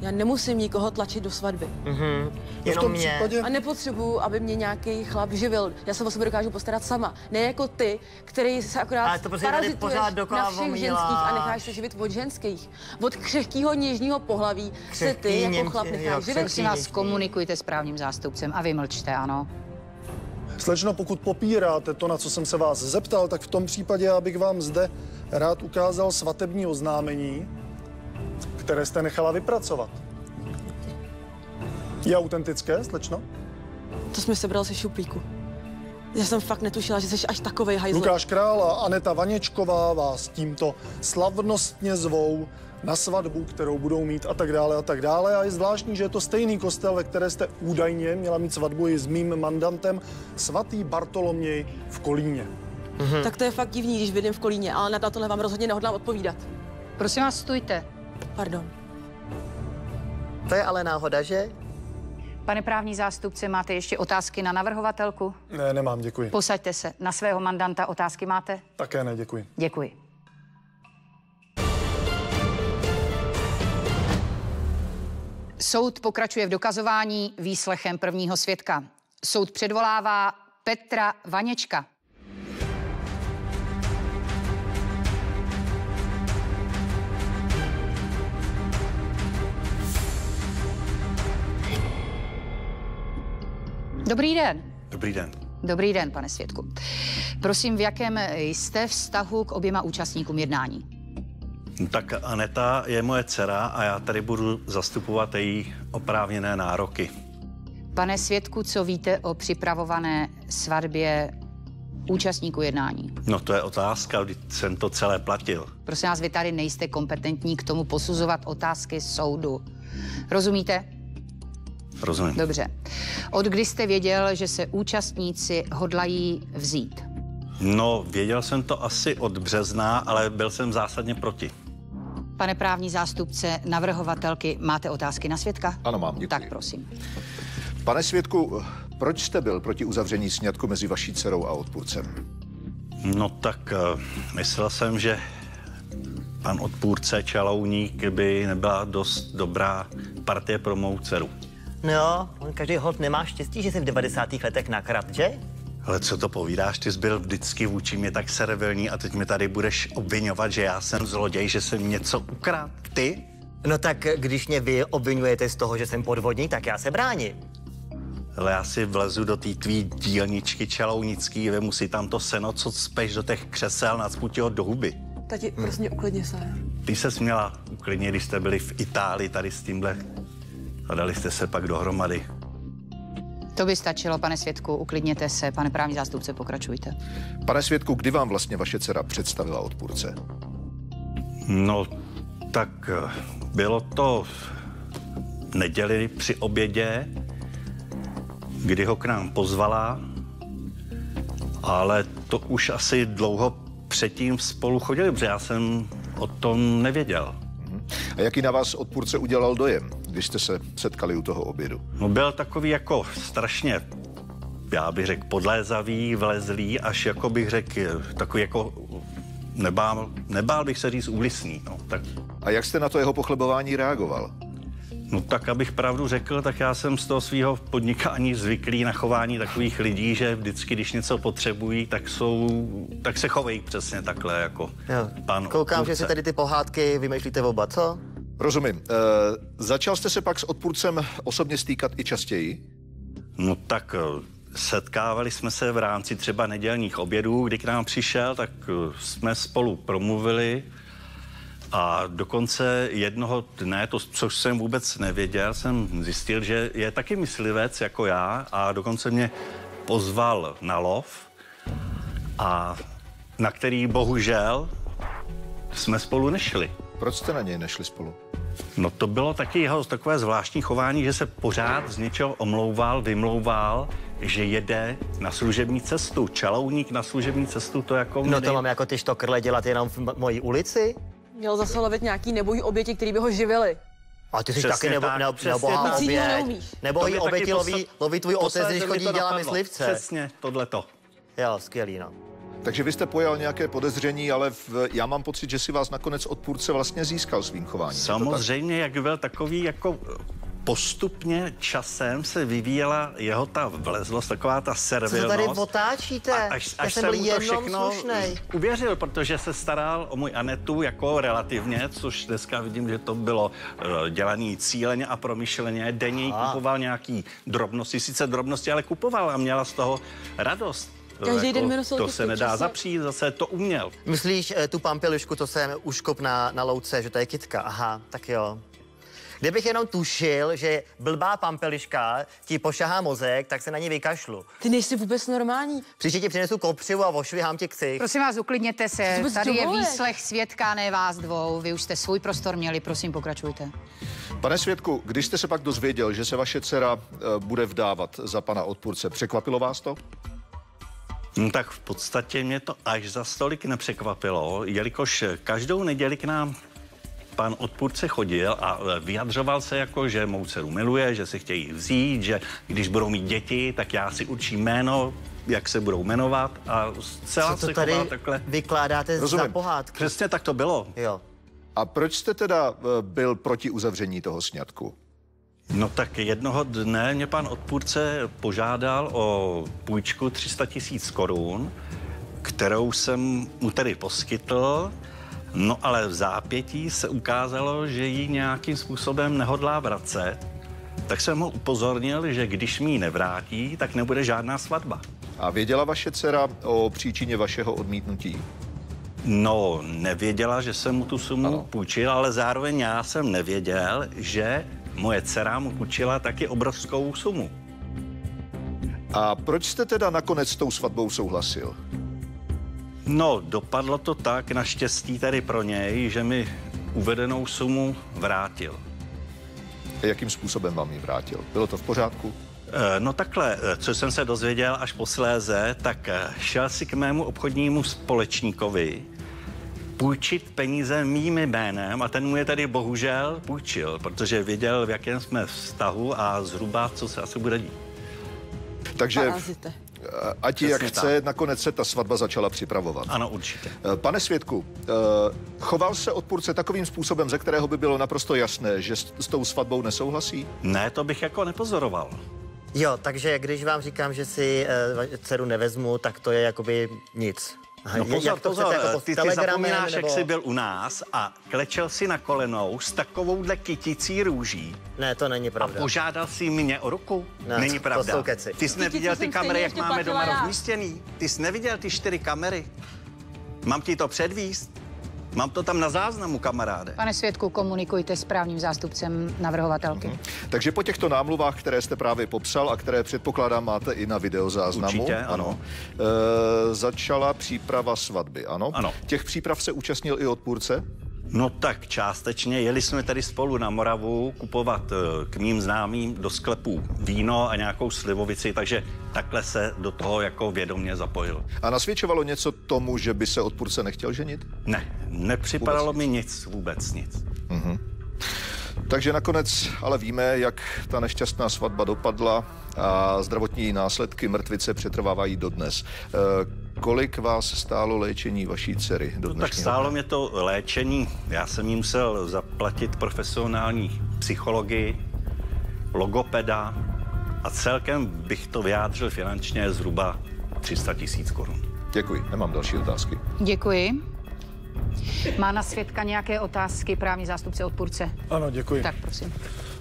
Já nemusím nikoho tlačit do svatby. V Jenom tom mě. případě... A nepotřebuju, aby mě nějaký chlap živil. Já se o sebe dokážu postarat sama. Ne jako ty, který se akorát Ale to prostě tady parazituješ pořád dokola na všech omíláš. ženských a necháš se živit od ženských. Od křehkýho něžního pohlaví se ty jako chlap necháš živit. Prosím vás, komunikujte s právním zástupcem a vy mlčte, ano. Slečno, pokud popíráte to, na co jsem se vás zeptal, tak v tom případě já bych vám zde rád ukázal svatební oznámení, které jste nechala vypracovat. Je autentické, slečno? To jsi mi sebral se šuplíku. Já jsem fakt netušila, že jsi až takovej hajzl. Lukáš Král a Aneta Vaněčková vás tímto slavnostně zvou na svatbu, kterou budou mít a tak dále a tak dále. A je zvláštní, že je to stejný kostel, ve které jste údajně měla mít svatbu i s mým mandantem, svatý Bartoloměj v Kolíně. Tak to je fakt divný, když bydlím v Kolíně, ale na tohle vám rozhodně nehodlám odpovídat. Prosím vás, stůjte. Pardon. To je ale náhoda, že? Pane právní zástupce, máte ještě otázky na navrhovatelku? Ne, nemám, děkuji. Posaďte se. Na svého mandanta otázky máte? Také ne, děkuji. Děkuji. Soud pokračuje v dokazování výslechem prvního svědka. Soud předvolává Petra Vaněčka. Dobrý den. Dobrý den. Dobrý den, pane svědku. Prosím, v jakém jste vztahu k oběma účastníkům jednání? Tak Aneta je moje dcera a já tady budu zastupovat její oprávněné nároky. Pane svědku, co víte o připravované svatbě účastníků jednání? No to je otázka, když jsem to celé platil. Prosím vás, vy tady nejste kompetentní k tomu posuzovat otázky soudu. Rozumíte? Rozumím. Dobře. Od kdy jste věděl, že se účastníci hodlají vzít? No, věděl jsem to asi od března, ale byl jsem zásadně proti. Pane právní zástupce navrhovatelky, máte otázky na svědka? Ano, mám, děkuji. Tak prosím. Pane svědku, proč jste byl proti uzavření sňatku mezi vaší dcerou a odpůrcem? No tak myslel jsem, že pan odpůrce Čalouník by nebyla dost dobrá partie pro mou dceru. No jo, on každý hod nemá štěstí, že jsi v 90. letech nakrat, že? Ale co to povídáš, ty jsi byl vždycky vůči mě tak servilní a teď mi tady budeš obvinovat, že já jsem zloděj, že jsem něco ukradl. Ty? No tak když mě vy obvinujete z toho, že jsem podvodník, tak já se bráním. Ale já si vlezu do té tvý dílničky čalounický, vemu si tam to seno, co cpeš do těch křesel, nacpu ti ho do huby. Tati, prostě uklidně se. Ty ses měla uklidnit, když jste byli v Itálii tady s tímhle a dali jste se pak dohromady. To by stačilo, pane svědku, uklidněte se. Pane právní zástupce, pokračujte. Pane svědku, kdy vám vlastně vaše dcera představila odpůrce? No, tak bylo to v neděli při obědě, kdy ho k nám pozvala Ale to už asi dlouho předtím spolu chodili, protože já jsem o tom nevěděl. A jaký na vás odpůrce udělal dojem, když jste se setkali u toho obědu? No byl takový jako strašně, já bych řekl, podlézavý, vlezlý, až jako bych řekl, takový jako nebál bych se říct úlisný. No, tak. A jak jste na to jeho pochlebování reagoval? No tak, abych pravdu řekl, tak já jsem z toho svého podnikání zvyklý na chování takových lidí, že vždycky, když něco potřebují, tak se chovají přesně takhle, jako pan Koukám, odpůrce. že si tady ty pohádky vymýšlíte oba, co? Rozumím. Začal jste se pak s odpůrcem osobně stýkat i častěji? No tak setkávali jsme se v rámci třeba nedělních obědů, kdy k nám přišel, tak jsme spolu promluvili. A dokonce jednoho dne, což jsem vůbec nevěděl, jsem zjistil, že je taky myslivec jako já a dokonce mě pozval na lov, a na který bohužel jsme spolu nešli. Proč jste na něj nešli spolu? No to bylo taky jeho takové zvláštní chování, že se pořád z něčeho omlouval, vymlouval, že jede na služební cestu. Čalouník na služební cestu, to jako... No to mám jako ty štokrle dělat jenom v mojí ulici? Měl zase lovit nějaký nebojí oběti, který by ho živili. A ty jsi Přesně taky tak, nebohá tak. Nic jiného oběť. neumíš. Nebojí To mě oběti taky loví tvůj otec, když posledně chodí mi to dělat napadlo. myslivce. Přesně, tohleto. Jo, skvělý, no. Takže vy jste pojal nějaké podezření, ale já mám pocit, že si vás nakonec odpůrce vlastně získal svým chováním. Samozřejmě, jak byl takový, jako postupně časem se vyvíjela jeho ta vlezlost, taková ta Co servilnost. to tady otáčíte? Já jsem byl mu to jenom všechno slušnej. uvěřil, protože se staral o můj Anetu jako relativně, což dneska vidím, že to bylo dělaný cíleně a promyšleně. Denně jí kupoval nějaký drobnosti, sice drobnosti, ale kupoval a měla z toho radost. Každý den mi nosil to kytku se nedá čase. zapřít, zase to uměl. Myslíš tu pampelišku, to jsem uškop na louce, že to je kytka? Aha, tak jo. Kdybych jenom tušil, že blbá pampeliška ti pošahá mozek, tak se na ní vykašlu. Ty nejsi vůbec normální. Příště ti přinesu kopřivu a ošvihám ti ksich. Prosím vás, uklidněte se. vůbec Tady je dovoluješ? výslech svědka, ne vás dvou. Vy už jste svůj prostor měli, prosím, pokračujte. Pane svědku, když jste se pak dozvěděl, že se vaše dcera bude vdávat za pana odpůrce, překvapilo vás to? No tak v podstatě mě to až za stolik nepřekvapilo, jelikož každou neděli k nám pan odpůrce chodil a vyjadřoval se jako, že mou dceru miluje, že si chtějí vzít, že když budou mít děti, tak já si určím jméno, jak se budou jmenovat, a zcela Co to se tady choval takhle. vykládáte Rozumím. za pohádky? Přesně tak to bylo. Jo. A proč jste teda byl proti uzavření toho sňatku? No tak jednoho dne mě pan odpůrce požádal o půjčku 300 000 korun, kterou jsem mu tedy poskytl, no ale v zápětí se ukázalo, že ji nějakým způsobem nehodlá vracet, tak jsem ho upozornil, že když mi ji nevrátí, tak nebude žádná svatba. A věděla vaše dcera o příčině vašeho odmítnutí? No, nevěděla, že jsem mu tu sumu půjčil, ale zároveň já jsem nevěděl, že moje dcera mu půjčila taky obrovskou sumu. A proč jste teda nakonec s tou svatbou souhlasil? No, dopadlo to tak, naštěstí tady pro něj, že mi uvedenou sumu vrátil. A jakým způsobem vám ji vrátil? Bylo to v pořádku? No takhle, co jsem se dozvěděl až posléze, tak šel si k mému obchodnímu společníkovi půjčit peníze mým jménem a ten mu je tady bohužel půjčil, protože věděl, v jakém jsme vztahu a zhruba, co se asi bude dít. Takže Parazite. ať jak Přesně chce, nakonec se ta svatba začala připravovat. Ano, určitě. Pane svědku, choval se odpůrce takovým způsobem, ze kterého by bylo naprosto jasné, že s tou svatbou nesouhlasí? Ne, to bych jako nepozoroval. Jo, takže když vám říkám, že si dceru nevezmu, tak to je jakoby nic. Aha, No pozor, jak to chcete, jako pod ty telegramem, zapomínáš, nebo... jak jsi byl u nás a klečel si na kolenou s takovouhle kyticí růží Ne, to není a pravda. požádal si mě o ruku. Ne, Není to pravda. jsou keci. Ty jsi neviděl ty jsem kamery, stejně jak ještě máme doma platila já. rozmístěný. Ty jsi neviděl ty 4 kamery. Mám ti to předvíst? Mám to tam na záznamu, kamaráde. Pane svědku, komunikujte s právním zástupcem navrhovatelky. Takže po těchto námluvách, které jste právě popsal a které předpokládám máte i na videozáznamu, Určitě, ano. Začala příprava svatby, ano? Ano. Těch příprav se účastnil i odpůrce? No tak částečně. Jeli jsme tady spolu na Moravu kupovat k mým známým do sklepů víno a nějakou slivovici, takže takhle se do toho jako vědomě zapojil. A nasvědčovalo něco tomu, že by se odpůrce nechtěl ženit? Ne, nepřipadalo mi nic, vůbec nic. Takže nakonec ale víme, jak ta nešťastná svatba dopadla a zdravotní následky mrtvice přetrvávají dodnes. Kolik vás stálo léčení vaší dcery do dnešního Tak stálo mě to léčení. Já jsem jí musel zaplatit profesionální psychologii, logopeda a celkem bych to vyjádřil finančně zhruba 300 000 korun. Děkuji, nemám další otázky. Děkuji. Má na svědka nějaké otázky právní zástupce odpůrce? Ano, děkuji. Tak, prosím.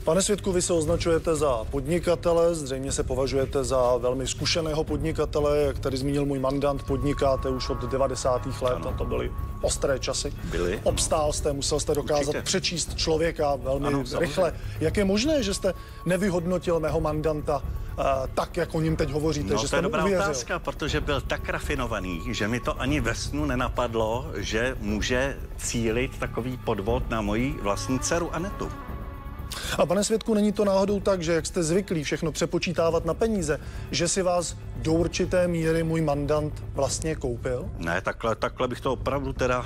Pane svědku, vy se označujete za podnikatele, zřejmě se považujete za velmi zkušeného podnikatele, jak tady zmínil můj mandant, podnikáte už od 90. let a to byly ostré časy. Byly. Obstál jste, musel jste dokázat Určitě. přečíst člověka velmi Ano, rychle. Jak je možné, že jste nevyhodnotil mého mandanta tak, jak o něm teď hovoříte, No, že to jste je mu dobrá uvěřil? otázka, protože byl tak rafinovaný, že mi to ani ve snu nenapadlo, že může cílit takový podvod na moji vlastní dceru Anetu. A pane svědku, není to náhodou tak, že jak jste zvyklí všechno přepočítávat na peníze, že si vás do určité míry můj mandant vlastně koupil? Ne, takhle bych to opravdu teda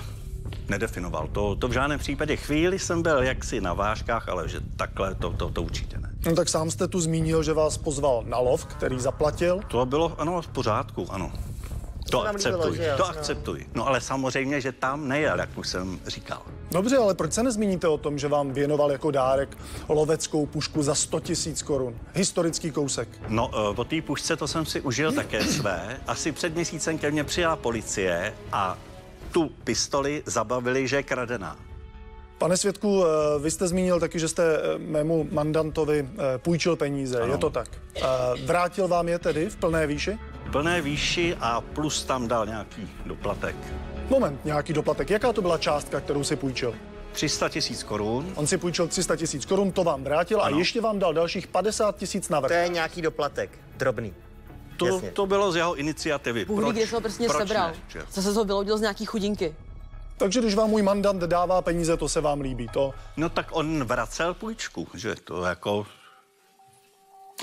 nedefinoval. To v žádném případě. Chvíli jsem byl jaksi na vážkách, ale že takhle to určitě ne. No tak sám jste tu zmínil, že vás pozval na lov, který zaplatil. To bylo, ano, v pořádku, ano. To nám líbilo, akceptuji, že jo, to no. akceptuji. No ale samozřejmě, že tam nejel, jak už jsem říkal. Dobře, ale proč se nezmíníte o tom, že vám věnoval jako dárek loveckou pušku za 100 000 korun? Historický kousek. No, o té pušce to jsem si užil také své. Asi před měsícem ke mně přijela policie a tu pistoli zabavili, že je kradená. Pane svědku, vy jste zmínil taky, že jste mému mandantovi půjčil peníze, Ano. je to tak? Vrátil vám je tedy v plné výši? Plné výši a plus tam dal nějaký doplatek. Moment, nějaký doplatek. Jaká to byla částka, kterou si půjčil? 300 000 korun. On si půjčil 300 000 korun, to vám vrátil Ano. a ještě vám dal dalších 50 000 navrch. To je nějaký doplatek, drobný. Jasně. To bylo z jeho iniciativy. Bůh ví, kde se ho prostě sebral. ne, že? Zase to vyloudil z nějaký chudinky. Takže když vám můj mandant dává peníze, to se vám líbí, to... No tak on vracel půjčku, že to jako...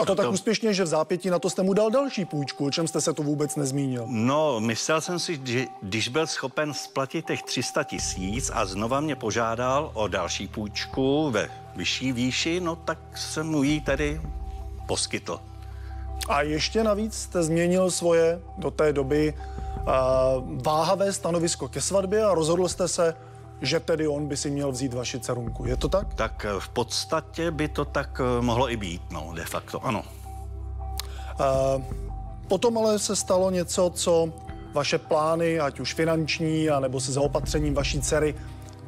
A to tak to- úspěšně, že v zápětí na to jste mu dal další půjčku, o čem jste se tu vůbec nezmínil. No, myslel jsem si, že když byl schopen splatit těch 300 000 a znova mě požádal o další půjčku ve vyšší výši, no tak jsem mu ji tedy poskytl. A ještě navíc jste změnil svoje do té doby váhavé stanovisko ke svatbě a rozhodl jste se, že tedy on by si měl vzít vaši dcerunku. Je to tak? Tak v podstatě by to tak mohlo i být, no, de facto, ano. Potom ale se stalo něco, co vaše plány, ať už finanční, anebo se zaopatřením vaší dcery,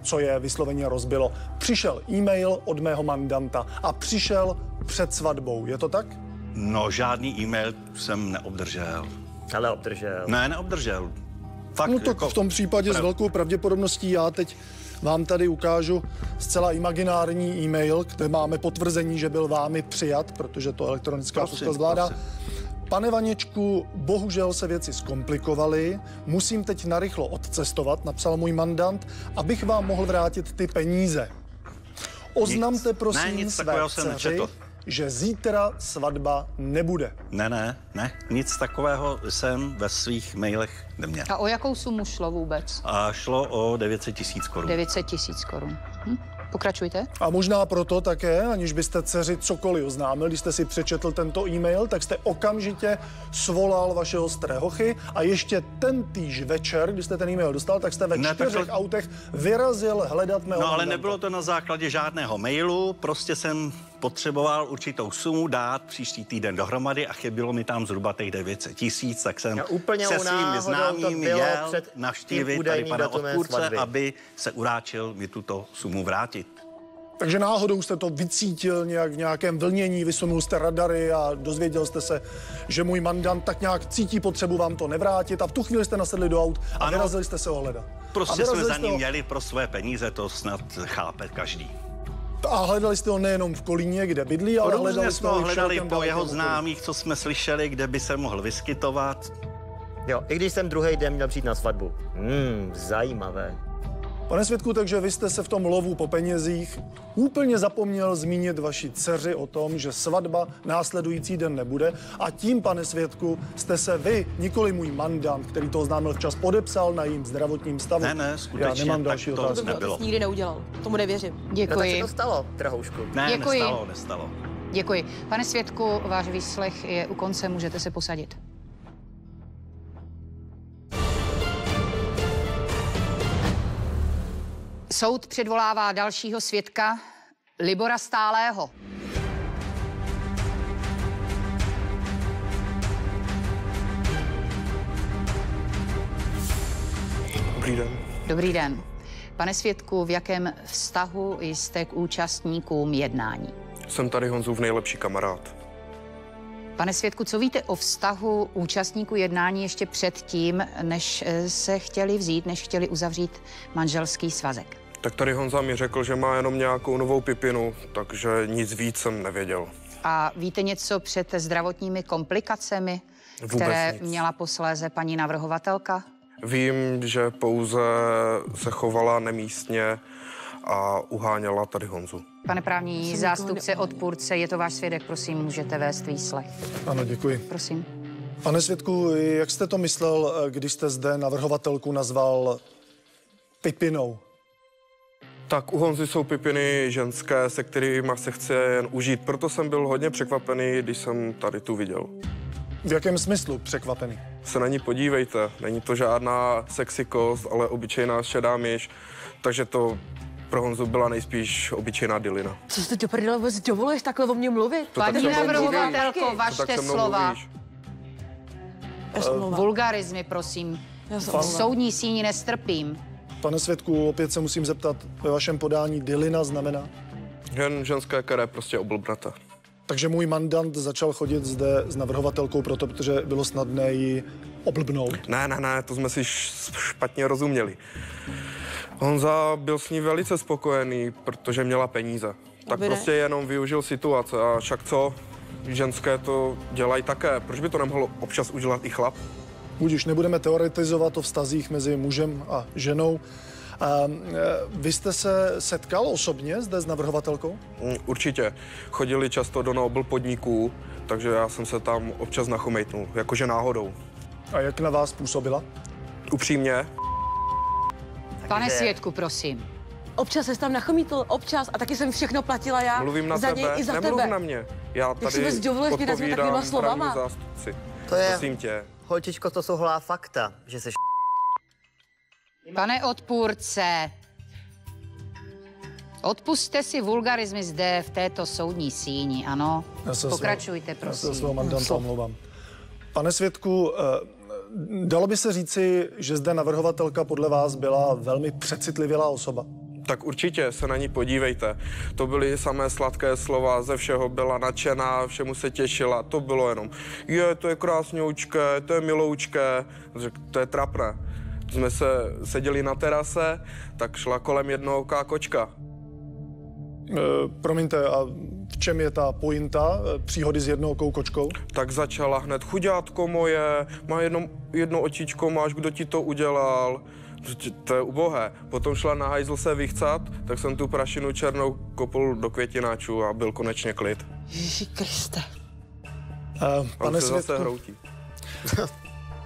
co je vysloveně rozbilo. Přišel e-mail od mého mandanta a přišel před svatbou. Je to tak? No, žádný e-mail jsem neobdržel. Ale obdržel. Ne, neobdržel. Fakt, No tak jako, v tom případě s velkou pravděpodobností já teď vám tady ukážu zcela imaginární e-mail, kde máme potvrzení, že byl vámi přijat, protože to elektronická Prosím, pošta zvládá. prosím. Pane Vaněčku, bohužel se věci zkomplikovaly, musím teď narychlo odcestovat, napsal můj mandant, abych vám mohl vrátit ty peníze. Oznamte Ne, prosím nic své takového jsem dceři, nečetl. že zítra svatba nebude. Ne, nic takového jsem ve svých mailech neměl. A o jakou sumu šlo vůbec? A šlo o 900 000 korun. 900 000 korun. Pokračujte. A možná proto také, aniž byste dceři cokoliv oznámil, když jste si přečetl tento e-mail, tak jste okamžitě svolal vašeho strehochy a ještě ten týž večer, když jste ten e-mail dostal, tak jste ve Ne, tak 4 to- autech vyrazil hledat mého No ale mandanta. nebylo to na základě žádného mailu, prostě jsem potřeboval určitou sumu dát příští týden dohromady a chybilo mi tam zhruba těch 900 000, tak jsem A úplně se náhodou svými to známými bylo jel před tím navštívit tady údajným pana datumem odpůrce, svatby. aby se uráčil mi tuto sumu vrátit. Takže náhodou jste to vycítil nějak v nějakém vlnění, vysunul jste radary a dozvěděl jste se, že můj mandant tak nějak cítí potřebu vám to nevrátit a v tu chvíli jste nasedli do aut a Ano. vyrazili jste se ho hledat. A Prostě vyrazili jsme za jste ním ho- měli pro své peníze, to snad chápe každý. A hledali jste ho nejenom v Kolíně, kde bydlí, ale Různě hledali jsme jste ho ho i v hledali širokém po dalekém jeho okolí. známých, co jsme slyšeli, kde by se mohl vyskytovat. Jo, i když jsem druhý den měl přijít na svatbu. Zajímavé. Pane svědku, takže vy jste se v tom lovu po penězích úplně zapomněl zmínit vaší dceři o tom, že svatba následující den nebude a tím, pane svědku, jste se vy, nikoli můj mandant, který to oznámil včas, podepsal na jejím zdravotním stavu. Ne, skutečně. Já nemám další to otázky. nebylo. To nikdy neudělal. Tomu nevěřím. No tak Děkuji. se to stalo, Drahoušku. Ne, Děkuji. nestalo. Děkuji. Pane svědku, váš výslech je u konce, můžete se posadit. Soud předvolává dalšího svědka, Libora Stálého. Dobrý den. Dobrý den. Pane svědku, v jakém vztahu jste k účastníkům jednání? Jsem tady Honzův nejlepší kamarád. Pane svědku, co víte o vztahu účastníků jednání ještě předtím, než se chtěli vzít, než chtěli uzavřít manželský svazek? Tak tady Honza mi řekl, že má jenom nějakou novou pipinu, takže nic víc jsem nevěděl. A víte něco před zdravotními komplikacemi, Vůbec které nic. měla posléze paní navrhovatelka? Vím, že pouze se chovala nemístně a uháněla tady Honzu. Pane právní Jsem zástupce, nikoho odpůrce, je to váš svědek, prosím, můžete vést výslech. Ano, děkuji. Prosím. Pane svědku, jak jste to myslel, když jste zde navrhovatelku nazval pipinou? Tak u Honzy jsou pipiny ženské, se kterými se chce jen užít. Proto jsem byl hodně překvapený, když jsem tady tu viděl. V jakém smyslu překvapený? Se na ní podívejte, není to žádná sexy kost, ale obyčejná šedá myš, takže to pro Honzu byla nejspíš obyčejná dilina. Co jsi do prdele vůbec dovoluješ takhle o mně mluvit? To tak Paní se mnou navrhovatelko, To tak važte se mnou slova. mluvíš. Já se omlouvám. Vulgarizmy, prosím. Já se V omlouvám. soudní síni nestrpím. Pane svědku, opět se musím zeptat, ve vašem podání dilina znamená? Jen ženské, které prostě oblbnete. Takže můj mandant začal chodit zde s navrhovatelkou proto, protože bylo snadné ji oblbnout. Ne, to jsme si špatně rozuměli. Honza byl s ní velice spokojený, protože měla peníze. Tak Aby ne. prostě jenom využil situace a však co? Ženské to dělají také. Proč by to nemohl občas udělat i chlap? Budiž, nebudeme teoretizovat o vztazích mezi mužem a ženou. Vy jste se setkal osobně zde s navrhovatelkou? Určitě. Chodili často do Nobel podniků, takže já jsem se tam občas nachomejtnul, jakože náhodou. A jak na vás působila? Upřímně, Pane Takže- svědku, prosím. Občas jsi tam nachomítl, občas, a taky jsem všechno platila já. mluvím na za tebe, něj i za nemluv tebe. na mě. Já si tady vůbec dovoluješ mě nazvat takovýma odpovídám slovama? právní zástupci. To je, Prosím tě. holčičko, to jsou holá fakta, že jsi Pane odpůrce, odpusťte si vulgarizmy zde v této soudní síni, ano? Pokračujte, Já se prosím. svého mandanta omlouvám. Pane svědku, dalo by se říci, že zde navrhovatelka podle vás byla velmi přecitlivělá osoba? Tak určitě se na ní podívejte. To byly samé sladké slova, ze všeho byla nadšená, všemu se těšila. To bylo jenom, to je krásňoučké, to je miloučké, to je trapné. Jsme se seděli na terase, tak šla kolem jednooká kočka. Promiňte, a v čem je ta pointa příhody s jednookou kočkou? Tak začala hned, chuďátko moje, má jedno očičko máš, kdo ti to udělal? To je ubohé. Potom šla na hajzl se vychcat, tak jsem tu prašinu černou kopl do květináčů a byl konečně klid. Ježíši Kriste. Pane se zase hroutí.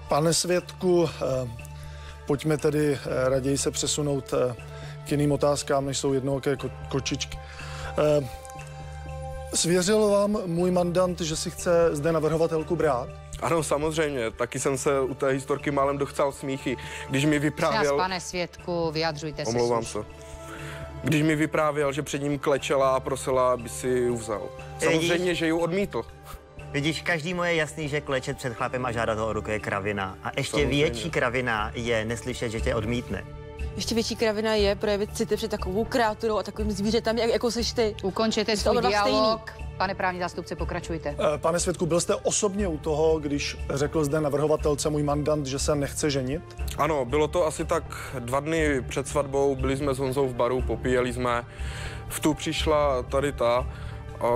Pane svědku, pojďme tedy raději se přesunout k jiným otázkám, než jsou jednooké kočičky. Svěřil vám můj mandant, že si chce zde navrhovatelku brát? Ano, samozřejmě. Taky jsem se u té historky málem dochcal smíchy. Když mi Nás, vyprávěl... pane svědku, vyjadřujte se. Omlouvám slušně. se. Když mi vyprávěl, že před ním klečela a prosila, aby si ji vzal. Samozřejmě, že ji odmítl. Vidíš, každému je jasný, že klečet před chlapem a žádat ho o ruku je kravina. A ještě Samozřejmě. větší kravina je neslyšet, že tě odmítne. Ještě větší kravina je projevit city před takovou kreaturou a takovým zvířetem, jako seš ty. Ukončete Jste svůj oba stejný. dialog. Pane právní zástupce, pokračujte. Pane svědku, byl jste osobně u toho, když řekl zde navrhovatelce můj mandant, že se nechce ženit? Ano, bylo to asi tak 2 dny před svatbou, byli jsme s Honzou v baru, popíjeli jsme. V tu přišla tady ta, a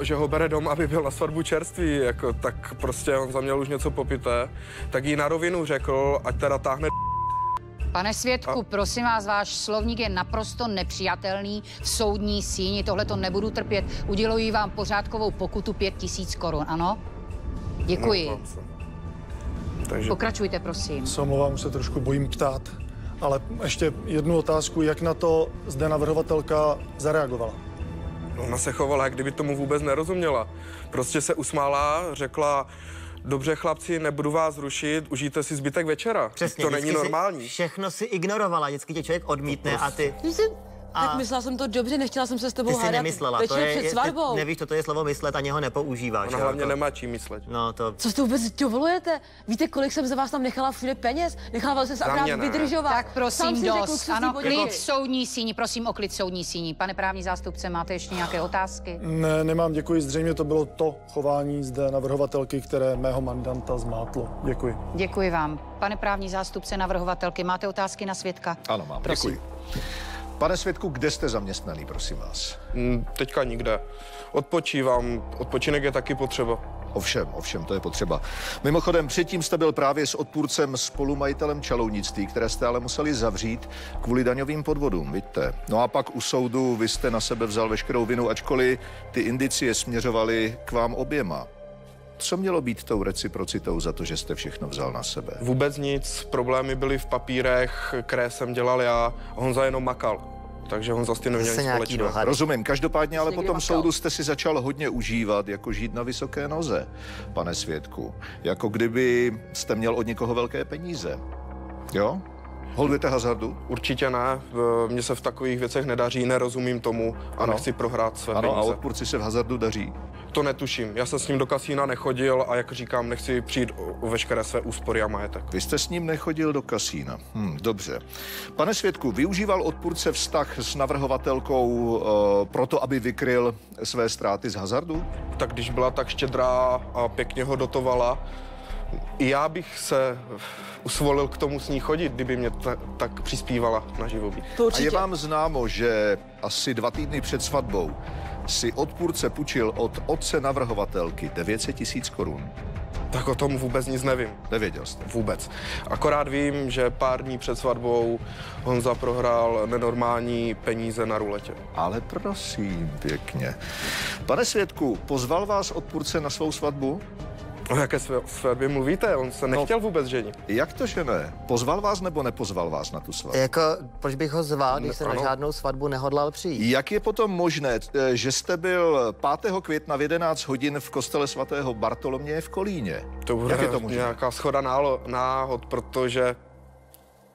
že ho bere dom, aby byl na svatbu čerstvý, jako, tak prostě on za měl už něco popité. Tak jí na rovinu řekl, ať teda táhne Pane svědku, prosím vás, váš slovník je naprosto nepřijatelný v soudní síni. Tohle to nebudu trpět. Uděluji vám pořádkovou pokutu 5 000 korun, ano? Děkuji. Takže... Pokračujte, prosím. Se omlouvám, už se trošku bojím ptát, ale ještě jednu otázku, jak na to zde navrhovatelka zareagovala? Ona se chovala, jak kdyby tomu vůbec nerozuměla. Prostě se usmála, řekla, dobře chlapci, nebudu vás rušit, užijte si zbytek večera. Přesně, to není normální. Všechno si ignorovala, vždycky tě člověk odmítne a ty... Tak myslela jsem to dobře, nechtěla jsem se s tebou Ty si hádat nemyslela, to večer před svatbou. ty nevíš, to je slovo myslet, ani ho nepoužíváš. Ona hlavně nemá čím myslet. No to... Co jste vůbec dovolujete? Víte, kolik jsem za vás tam nechala všude peněz? Nechávala jsem se akorát vydržovat. Tak prosím, dost. Ano, klid podniky. soudní síni, prosím o klid soudní síni. Pane právní zástupce, máte ještě nějaké otázky? Ne, nemám, děkuji. Zřejmě to bylo to chování zde navrhovatelky, které mého mandanta zmátlo. Děkuji. Děkuji vám. Pane právní zástupce navrhovatelky, máte otázky na svědka? Ano, mám. Prosím. Děkuji. Pane svědku, kde jste zaměstnaný, prosím vás? Teďka nikde. Odpočívám. Odpočinek je taky potřeba. Ovšem, to je potřeba. Mimochodem, předtím jste byl právě s odpůrcem spolumajitelem čalounictví, které jste ale museli zavřít kvůli daňovým podvodům, vidíte. No a pak u soudu vy jste na sebe vzal veškerou vinu, ačkoliv ty indicie směřovaly k vám oběma. Co mělo být tou reciprocitou za to, že jste všechno vzal na sebe? Vůbec nic. Problémy byly v papírech, které jsem dělal já. A Honza jenom makal. Takže Honza s tím neměl nic společného. Rozumím. Každopádně ale po tom soudu jste si začal hodně užívat, jako žít na vysoké noze, pane svědku. Jako kdyby jste měl od někoho velké peníze. Jo? Holdujete hazardu? Určitě ne. Mně se v takových věcech nedaří, nerozumím tomu a nechci prohrát své Ano, peníze. a odpůrci se v hazardu daří? To netuším. Já jsem s ním do kasína nechodil a jak říkám, nechci přijít o veškeré své úspory a majetek. Vy jste s ním nechodil do kasína. Dobře. Pane svědku, využíval odpůrce vztah s navrhovatelkou proto, aby vykryl své ztráty z hazardu? Tak když byla tak štědrá a pěkně ho dotovala, i já bych se usvolil k tomu s ní chodit, kdyby mě tak přispívala na živobytí. A je vám známo, že asi 2 týdny před svatbou si odpůrce půjčil od otce navrhovatelky 900 000 korun? Tak o tom vůbec nic nevím. Nevěděl jste? Vůbec. Akorát vím, že pár dní před svatbou Honza prohrál nenormální peníze na ruletě. Ale prosím, pěkně. Pane svědku, pozval vás odpůrce na svou svatbu? O jaké svatbě mluvíte? On se nechtěl vůbec ženit. Jak to, že ne? Pozval vás nebo nepozval vás na tu svatbu? Jako, proč bych ho zval, když se na žádnou svatbu nehodlal přijít? Jak je potom možné, že jste byl 5. května v 11 hodin v kostele svatého Bartoloměje v Kolíně? To bude Jak je to možné? nějaká shoda náhod, protože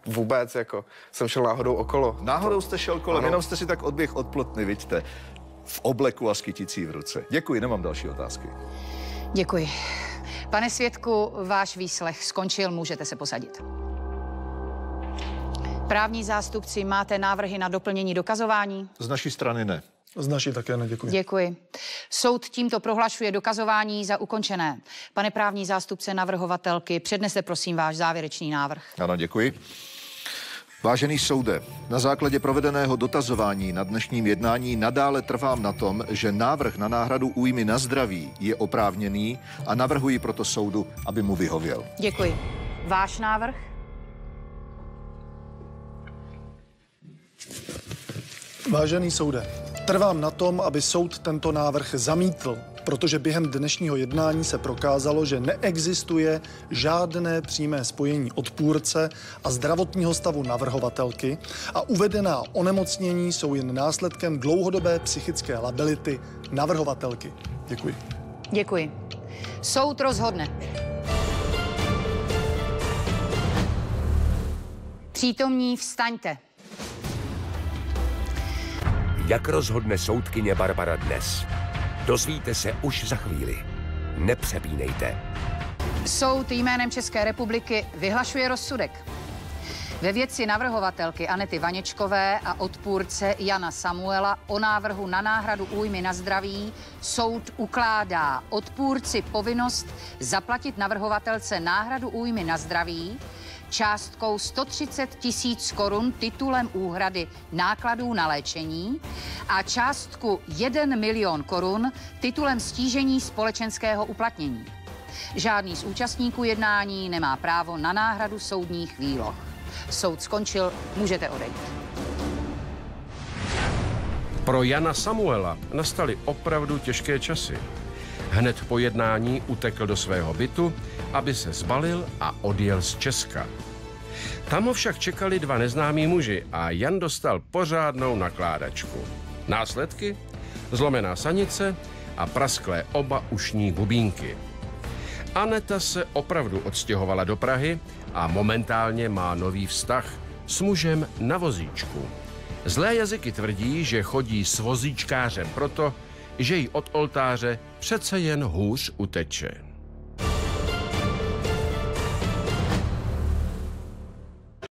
vůbec jako jsem šel náhodou okolo. Náhodou jste šel kolem, Ano. jenom jste si tak odběh od plotny, vidíte, v obleku a s kyticí v ruce. Děkuji, nemám další otázky. Děkuji. Pane svědku, váš výslech skončil, můžete se posadit. Právní zástupci, máte návrhy na doplnění dokazování? Z naší strany ne. Z naší také neděkuji. Děkuji. Soud tímto prohlašuje dokazování za ukončené. Pane právní zástupce navrhovatelky, předneste prosím váš závěrečný návrh. Ano, děkuji. Vážený soude, na základě provedeného dotazování na dnešním jednání nadále trvám na tom, že návrh na náhradu újmy na zdraví je oprávněný a navrhuji proto soudu, aby mu vyhověl. Děkuji. Váš návrh? Vážený soude, trvám na tom, aby soud tento návrh zamítl, protože během dnešního jednání se prokázalo, že neexistuje žádné přímé spojení odpůrce a zdravotního stavu navrhovatelky a uvedená onemocnění jsou jen následkem dlouhodobé psychické lability navrhovatelky. Děkuji. Děkuji. Soud rozhodne. Přítomní, vstaňte. Jak rozhodne soudkyně Barbara dnes? Dozvíte se už za chvíli. Nepřepínejte. Soud jménem České republiky vyhlašuje rozsudek. Ve věci navrhovatelky Anety Vaněčkové a odpůrce Jana Samuela o návrhu na náhradu újmy na zdraví soud ukládá odpůrci povinnost zaplatit navrhovatelce náhradu újmy na zdraví částkou 130 000 korun titulem úhrady nákladů na léčení a částku 1 000 000 korun titulem stížení společenského uplatnění. Žádný z účastníků jednání nemá právo na náhradu soudních výloh. Soud skončil, můžete odejít. Pro Jana Samuela nastaly opravdu těžké časy. Hned po jednání utekl do svého bytu, aby se zbalil a odjel z Česka. Tam ho však čekali dva neznámí muži a Jan dostal pořádnou nakládačku. Následky? Zlomená sanice a prasklé oba ušní bubínky. Aneta se opravdu odstěhovala do Prahy a momentálně má nový vztah s mužem na vozíčku. Zlé jazyky tvrdí, že chodí s vozíčkářem proto, že jí od oltáře přece jen hůř uteče.